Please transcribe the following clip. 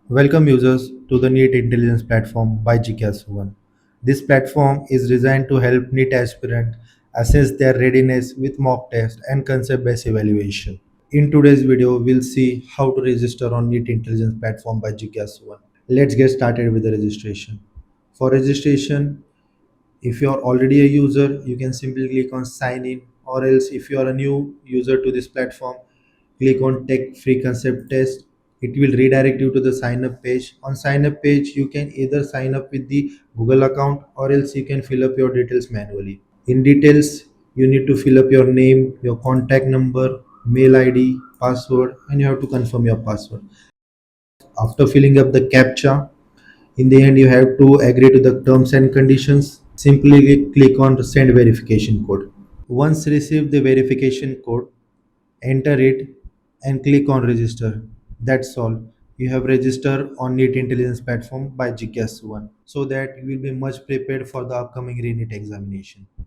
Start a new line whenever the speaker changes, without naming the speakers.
Welcome users to the NEET Intelligence Platform by JigyasuOne. This platform is designed to help NEET aspirants assess their readiness with mock test and concept-based evaluation. In today's video, we'll see how to register on NEET Intelligence Platform by JigyasuOne. Let's get started with the registration. For registration, if you are already a user, you can simply click on sign in, or else if you are a new user to this platform, click on take free concept test. It will redirect you to the sign up page. On sign up page, you can either sign up with the Google account, or else you can fill up your details manually. In details, you need to fill up your name, your contact number, mail ID, password, and you have to confirm your password. After filling up the captcha, in the end, you have to agree to the terms and conditions. Simply click on send verification code. Once receive the verification code, enter it and click on register. That's all. You have registered on NEET Intelligence Platform by JigyasuOne so that you will be much prepared for the upcoming re-NEET examination.